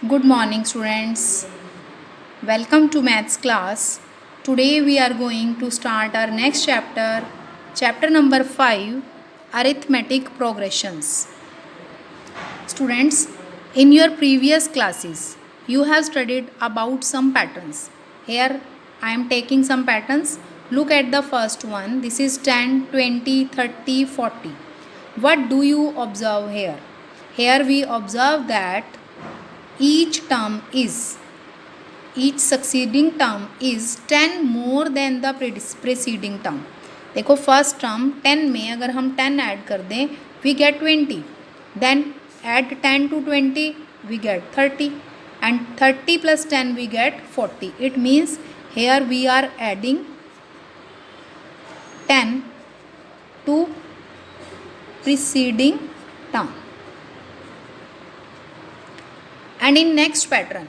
Good morning, students. Welcome to maths class. Today we are going to start our next chapter, chapter number 5, arithmetic progressions. Students, in your previous classes, you have studied about some patterns. Here I am taking some patterns. Look at the first one. This is 10, 20, 30, 40. What do you observe here? Here we observe that each succeeding term is 10 more than the preceding term. देखो first term 10 में अगर हम 10 add कर दें we get 20, then add 10 to 20 we get 30, and 30 plus 10 we get 40. It means here we are adding 10 to preceding term. And in next pattern,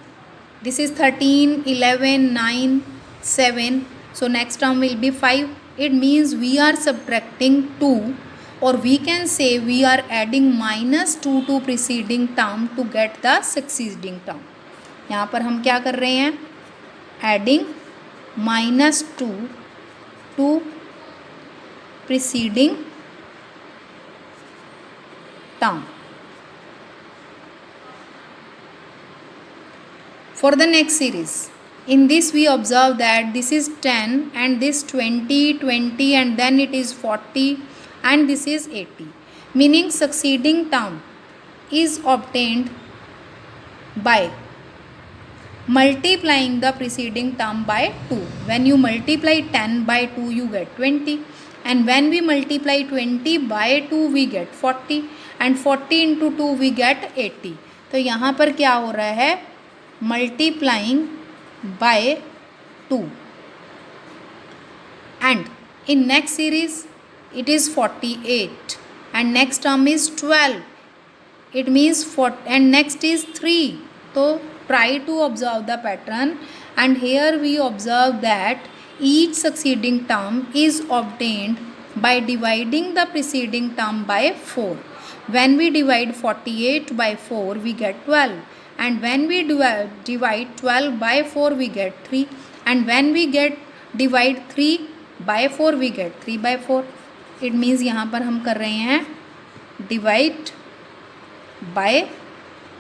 this is 13, 11, 9, 7. So next term will be 5. It means we are subtracting 2, or we can say we are adding minus 2 to preceding term to get the succeeding term. यहाँ पर हम क्या कर रहे हैं? Adding minus 2 to preceding term. For the next series, in this we observe that this is 10 and this 20, 20 and then it is 40 and this is 80. Meaning succeeding term is obtained by multiplying the preceding term by 2. When you multiply 10 by 2 you get 20, and when we multiply 20 by 2 we get 40, and 40 into 2 we get 80. तो यहाँ पर क्या हो रहा है? Multiplying by 2. And in next series it is 48 and next term is 12. It means 4 and next is 3. So try to observe the pattern, and here we observe that each succeeding term is obtained by dividing the preceding term by 4. When we divide 48 by 4 we get 12, and when we divide 12 by 4 we get 3, and when we divide 3 by 4 we get 3 by 4. It means यहाँ पर हम कर रहे हैं divide by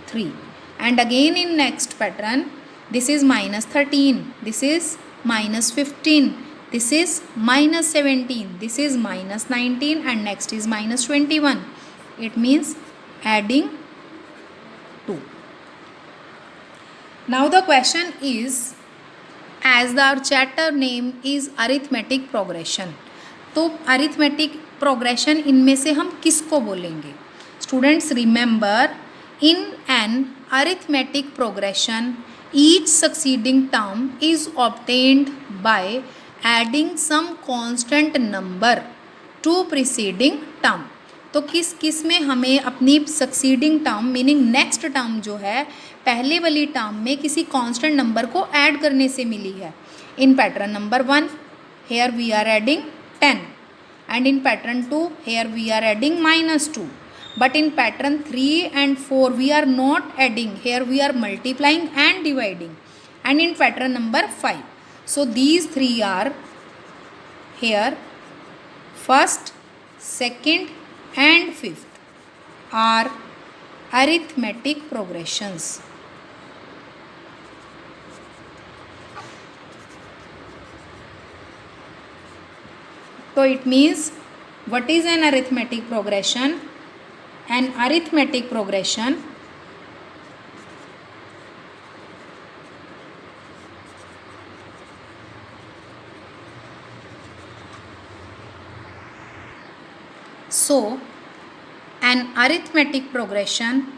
3. And again in next pattern, this is minus 13, this is minus 15, this is minus 17, this is minus 19, and next is minus 21. It means adding 2. Now the question is, as our chapter name is arithmetic progression, तो arithmetic progression इनमें से हम किसको बोलेंगे? Students remember, in an arithmetic progression each succeeding term is obtained by adding some constant number to preceding term. तो किस किस में हमें अपनी succeeding term meaning next term जो है पहले वाली टर्म में किसी कांस्टेंट नंबर को ऐड करने से मिली है. In pattern number 1 here we are adding 10, and in pattern 2 here we are adding minus 2, but in pattern 3 and 4 we are not adding, here we are multiplying and dividing, and in pattern number 5. So these three are here, first, second and fifth are arithmetic progressions. So it means, what is an arithmetic progression? An arithmetic progression so an arithmetic progression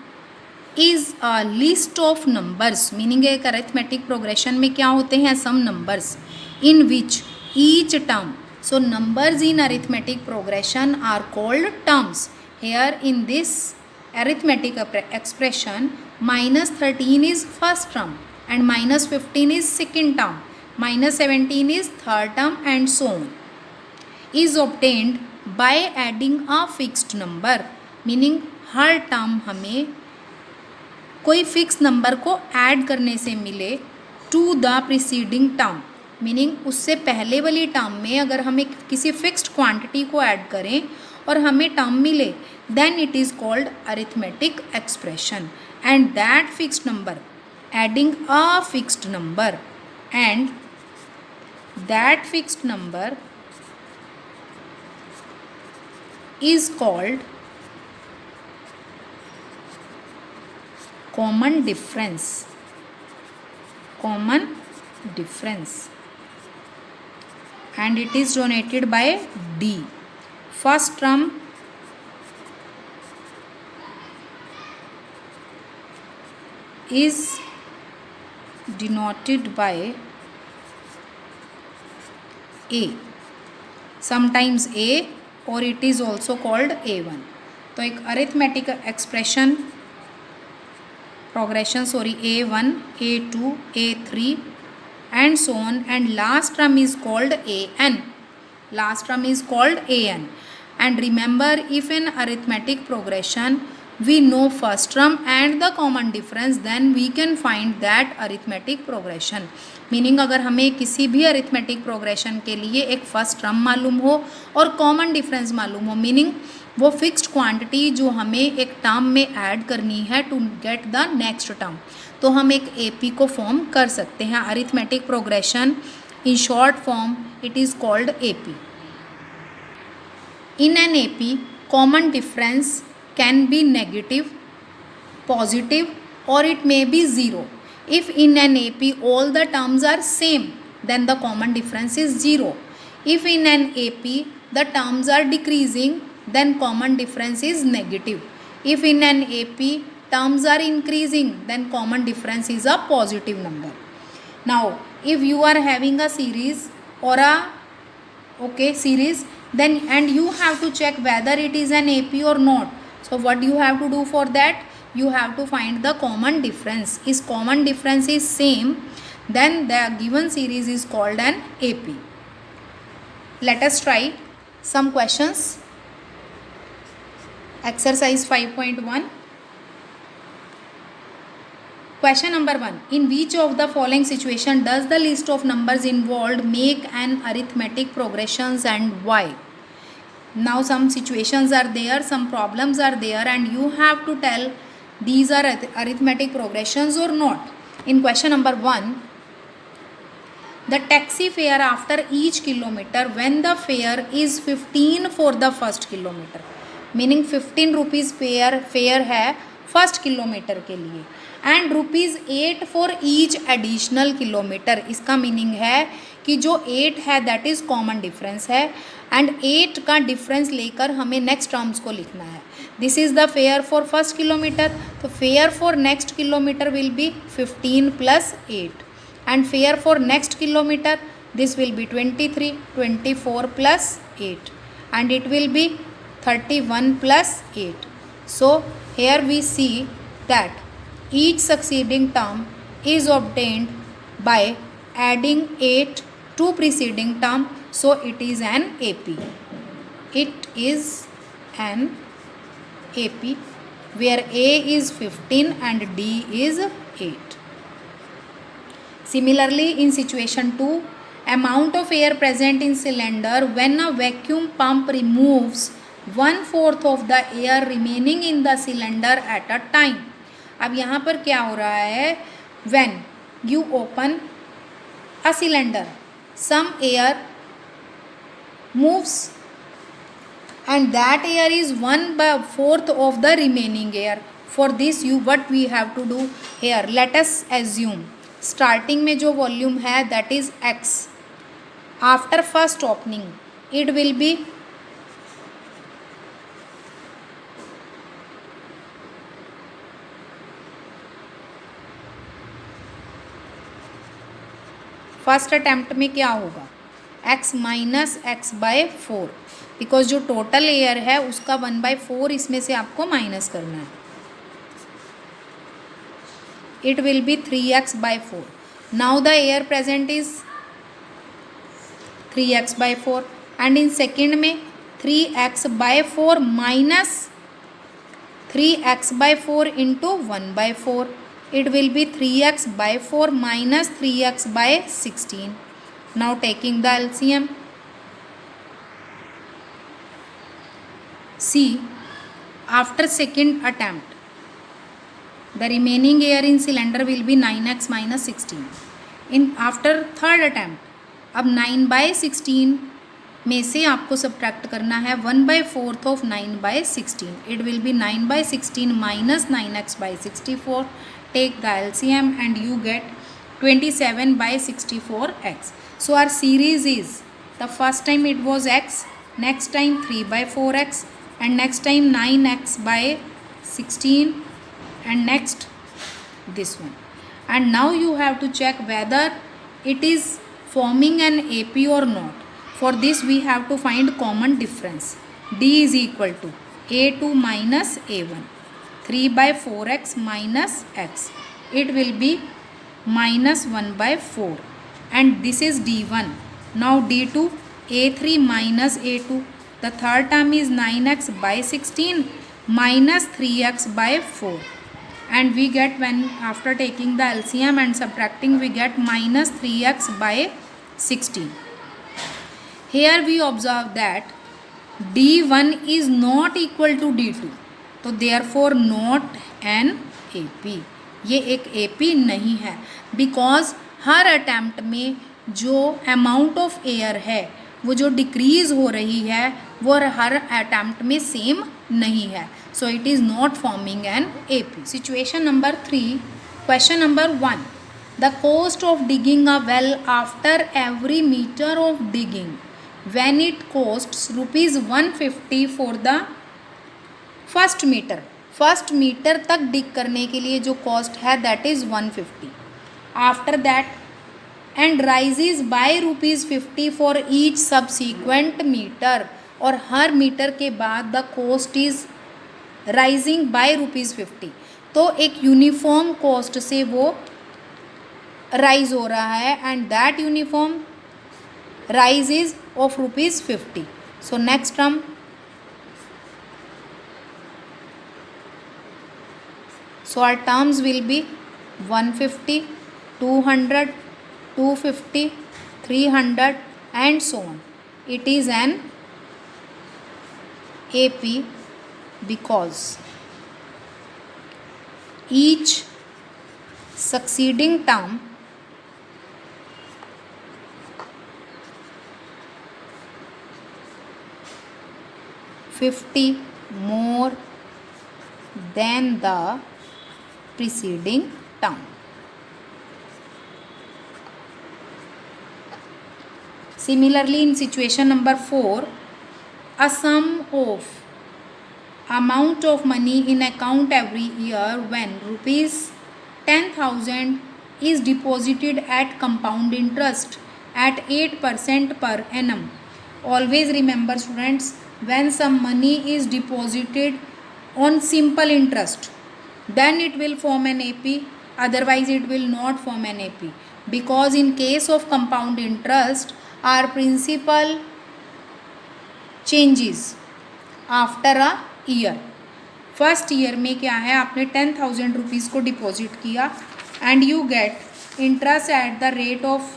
is a list of numbers, meaning एक arithmetic progression में क्या होते हैं? some numbers in which each term, so numbers in arithmetic progression are called terms. Here in this arithmetic expression, minus 13 is first term and minus 15 is second term, minus 17 is third term, and so on, is obtained by adding a fixed number, meaning हर term हमें कोई fix number को add करने से मिले to the preceding term, meaning उससे पहले वाली टर्म में अगर हमें किसी फिक्स्ड क्वांटिटी को ऐड करें और हमें टर्म मिले, then it is called arithmetic expression. And that fixed number, adding a fixed number, and that fixed number is called common difference. Common difference, and it is denoted by D. First term is denoted by A, sometimes A, और it is also called A1. तो एक arithmetic expression progression A1, A2, A3 and so on, and last term is called AN. Last term is called AN. And remember, if in arithmetic progression we know first term and the common difference, then we can find that arithmetic progression. Meaning अगर हमें किसी भी arithmetic progression के लिए एक first term मालूम हो और कॉमन डिफरेंस मालूम हो, मीनिंग वो फिक्स्ड क्वांटिटी जो हमें एक टर्म में ऐड करनी है to get the next term, तो हम एक एपी को फॉर्म कर सकते हैं. Arithmetic progression in short form it is called AP. In an AP common difference can be negative, positive, or it may be zero. If in an AP all the terms are same, then the common difference is 0. If in an AP the terms are decreasing, then common difference is negative. If in an AP terms are increasing, then common difference is a positive number. Now, if you are having a series or a series, then and you have to check whether it is an AP or not. So what you have to do for that? You have to find the common difference. If common difference is same, then the given series is called an AP. Let us try some questions. Exercise 5.1. Question number 1. In which of the following situation does the list of numbers involved make an arithmetic progressions and why? Now some situations are there, some problems are there, and you have to tell these are arithmetic progressions or not. In question number 1, the taxi fare after each kilometer when the fare is 15 for the first kilometer, meaning 15 rupees fare है first kilometre के लिए and ₹8 for each additional kilometre. इसका meaning है कि जो 8 है that is common difference है and 8 का डिफरेंस लेकर हमें नेक्स्ट टर्म्स को लिखना है. This is the fare for first kilometre. तो fare for next kilometre will be 15 + 8 and fare for next kilometre this will be 23, 24 + 8 and it will be 31 + 8. So here we see that each succeeding term is obtained by adding 8 to preceding term. So it is an AP. It is an AP where A is 15 and D is 8. Similarly, in situation 2, amount of air present in cylinder when a vacuum pump removes 1/4 of the air remaining in the cylinder at a time. अब यहाँ पर क्या हो रहा है, when you open a cylinder, some air moves and that air is 1/4 of the remaining air. For this what we have to do here, let us assume starting में जो volume है that is x. After first opening it will be first attempt में क्या होगा, x - x/4 because जो total air है उसका 1/4 इसमें से आपको माइनस करना है. It will B 3x/4. Now the air present is 3x/4 and in second में 3x/4 minus 3x/4 into 1/4. It will be 3x/4 minus 3x/16. Now taking the LCM. See, after second attempt, the remaining air in cylinder will be 9x minus 16. In after third attempt, अब 9/16 में से आपको subtract करना है 1/4 of 9/16. It will be 9/16 minus 9x/64. Take the LCM and you get 27/64x. So our series is, the first time it was x, next time 3/4x, and next time 9x/16, and next this one. And now you have to check whether it is forming an AP or not. For this we have to find common difference. D is equal to A2 minus A1. 3/4x minus x. It will be minus 1/4. And this is D1. Now D2, A3 minus A2. The third term is 9x/16 minus 3x/4. And we get, when after taking the LCM and subtracting, we get minus 3x/16. Here we observe that D1 is not equal to D2. तो therefore not an AP. ये एक AP नहीं है, because her attempt में जो amount of air है वो जो डिक्रीज़ हो रही है वो हर अटैम्प्ट में सेम नहीं है. So it is not forming an AP. Situation number 3, question number 1. The cost of digging a well after every metre of digging when it costs ₹150 for the first metre. First metre तक dig करने के लिए जो cost है that is 150. After that and rises by ₹50 for each subsequent metre. और हर मीटर के बाद the cost is rising by ₹50. तो एक यूनिफॉर्म कॉस्ट से वो राइज हो रहा है and that uniform rise is of ₹50. So next term, so our terms will be 150, 200, 250, 300 and so on. It is an AP because each succeeding term $50 more than the preceding term. Similarly, in situation number 4, a sum of amount of money in account every year when ₹10,000 is deposited at compound interest at 8% per annum. Always remember students, when some money is deposited on simple interest, then it will form an AP, otherwise it will not form an AP, because in case of compound interest our principal changes after a year. First year में क्या है, आपने 10,000 rupees को deposit किया and you get interest at the rate of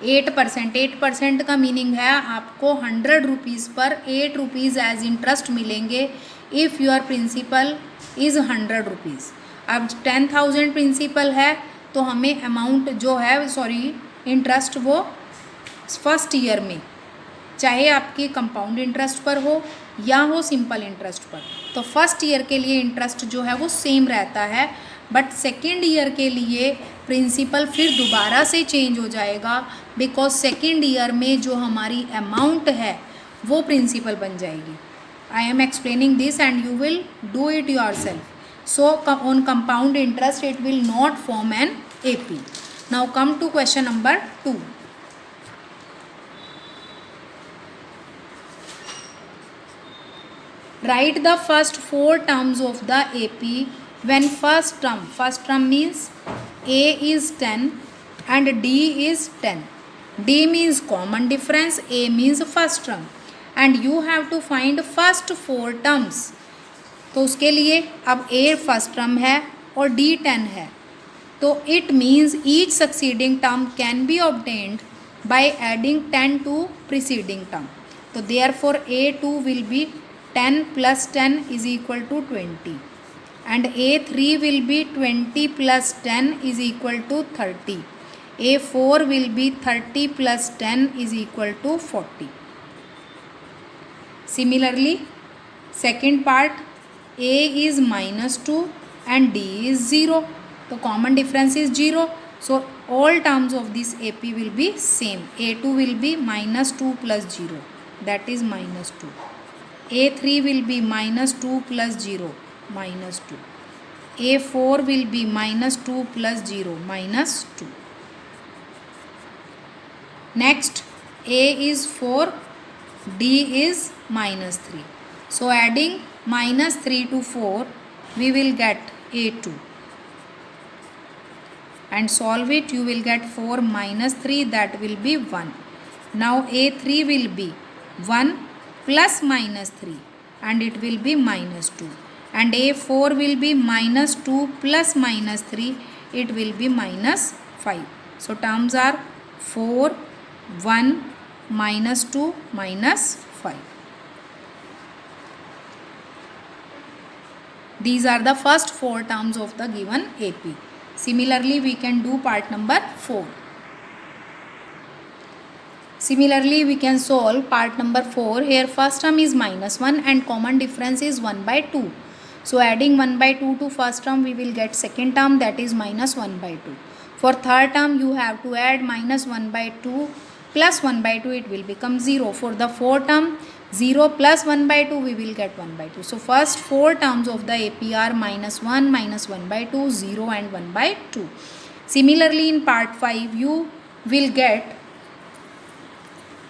8%. 8% का meaning है आपको 100 rupees पर 8 रुपीज़ एज इंटरेस्ट मिलेंगे if your principal is 100 rupees. अब 10,000 प्रिंसिपल है तो हमें अमाउंट जो है इंटरेस्ट वो फर्स्ट ईयर में, चाहे आपके कंपाउंड इंटरेस्ट पर हो या हो सिंपल इंटरेस्ट पर, तो फर्स्ट ईयर के लिए इंटरेस्ट जो है वो सेम रहता है, बट सेकेंड ईयर के लिए प्रिंसिपल फिर दोबारा से चेंज हो जाएगा, बिकॉज सेकेंड ईयर में जो हमारी अमाउंट है वो प्रिंसिपल बन जाएगी. I am explaining this and you will do it yourself. So on compound interest it will not form an AP. Now come to question number 2. Write the first 4 terms of the AP when first term means A is 10 and D is 10. D means common difference, A means first term, and you have to find first 4 terms. तो उसके लिए अब A first term है और D 10 है, तो it means each succeeding term can be obtained by adding 10 to preceding term. तो therefore A2 will be 10 plus 10 is equal to 20 and A3 will be 20 plus 10 is equal to 30. A4 will be 30 plus 10 is equal to 40. Similarly, second part, A is minus 2 and D is 0. So common difference is 0. So all terms of this AP will be same. A2 will be minus 2 plus 0, that is minus 2. A3 will be minus 2 plus 0, minus 2. A4 will be minus 2 plus 0, minus 2. Next, A is 4, D is minus 3. So adding minus 3 to 4, we will get A2. And solve it, you will get 4 minus 3, that will be 1. Now A3 will be 1 plus minus 3 and it will be minus 2. And A4 will be minus 2 plus minus 3, it will be minus 5. So terms are 4, 1, minus 2, minus 5. These are the first 4 terms of the given AP. Similarly, we can do part number 4. Similarly, we can solve part number 4. Here first term is minus 1 and common difference is 1 by 2. So adding 1 by 2 to first term, we will get second term, that is minus 1 by 2. For third term, you have to add minus 1 by 2 plus 1 by 2, it will become 0. For the fourth term, 0 plus 1 by 2, we will get 1 by 2. So first 4 terms of the AP are minus 1 by 2, 0 and 1 by 2. Similarly, in part 5, you will get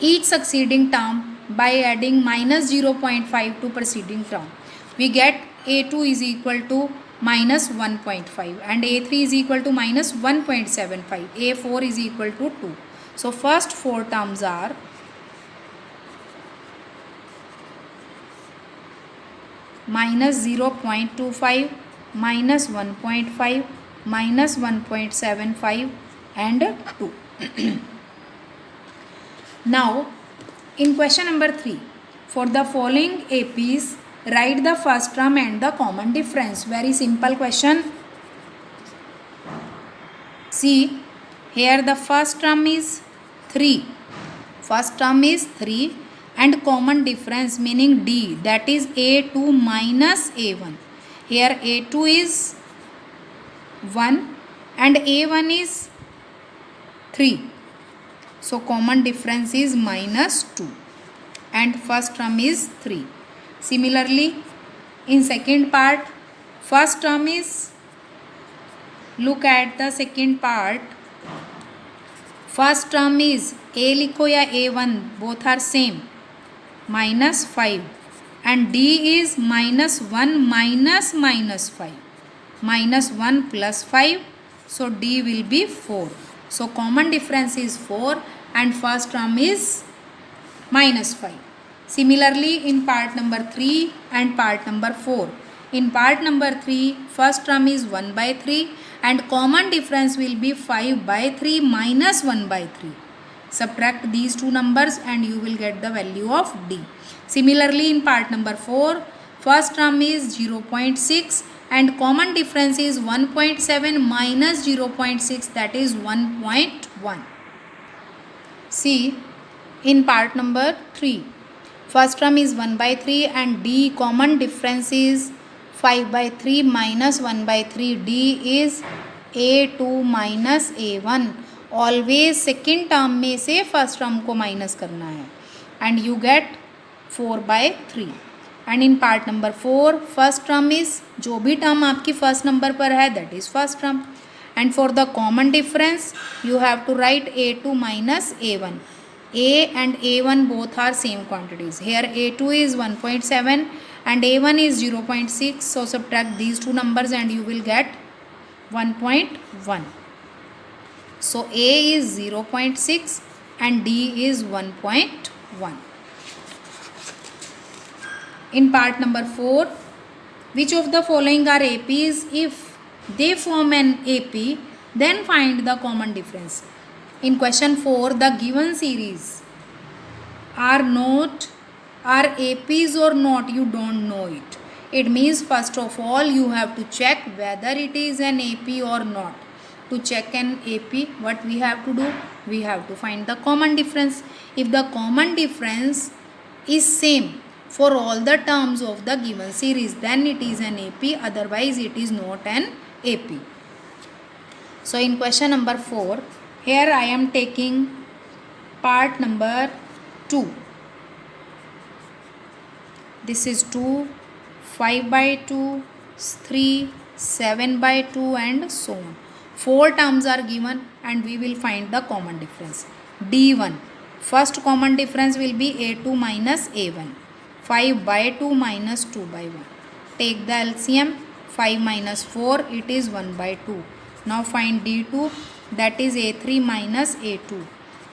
each succeeding term by adding minus 0.5 to preceding term. We get A2 is equal to minus 1.5 and A3 is equal to minus 1.75. A4 is equal to 2. So first 4 terms are minus 0.25, minus 1.5, minus 1.75 and 2. Now, in question number 3, for the following APs, write the first term and the common difference. Very simple question. See, here the first term is 3. First term is 3 and common difference meaning D, that is A2 minus A1. Here A2 is 1 and A1 is 3. So common difference is minus 2 and first term is 3. Similarly, in second part, first term is, look at the second part. First term is A लिखो या A1, both are same, minus 5 and D is minus 1 minus minus 5, minus 1 plus 5, so D will be 4. So common difference is 4 and first term is minus 5. Similarly, in part number 3 and part number 4. In part number 3, first term is 1 by 3 and common difference will be 5 by 3 minus 1 by 3. Subtract these two numbers and you will get the value of D. Similarly, in part number 4, first term is 0.6 and common difference is 1.7 minus 0.6, that is 1.1. See, in part number 3, first term is 1 by 3 and D common difference is 5 by 3 minus 1 by 3. D is A2 minus A1. Always second term में से first term को minus करना है and you get 4 by 3. And in part number 4, first term is, जो भी term आपकी first number पर है, that is first term. And for the common difference, you have to write A2 minus A1. A and A1 both are same quantities. Here A2 is 1.7 and A1 is 0.6. So subtract these two numbers and you will get 1.1. So A is 0.6 and D is 1.1. In part number 4, Which of the following are APs? If they form an AP, then find the common difference. In question 4, the given series are APs or not, you don't know it. It means first of all you have to check whether it is an AP or not. To check an AP, what we have to do? We have to find the common difference. If the common difference is same for all the terms of the given series, then it is an AP, otherwise it is not an AP. So in question number 4, here I am taking part number 2. This is 2, 5 by 2, 3, 7 by 2 and so on. 4 terms are given and we will find the common difference. D1. First common difference will be A2 minus A1. 5 by 2 minus 2 by 1. Take the LCM. 5 minus 4, it is 1 by 2. Now find D2, that is A3 minus A2.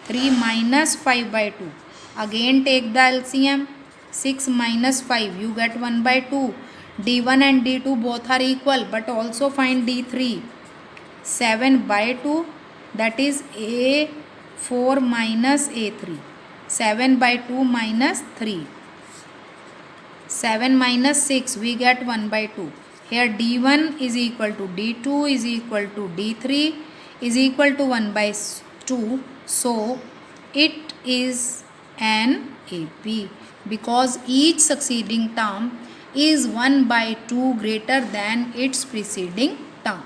3 minus 5 by 2. Again take the LCM. 6 minus 5, you get 1 by 2. D1 and D2 both are equal, but also find D3. 7 by 2, that is A4 minus A3. 7 by 2 minus 3. 7 minus 6, we get 1 by 2. Here D1 is equal to D2 is equal to D3 is equal to 1 by 2. So it is an AP because each succeeding term is 1 by 2 greater than its preceding term.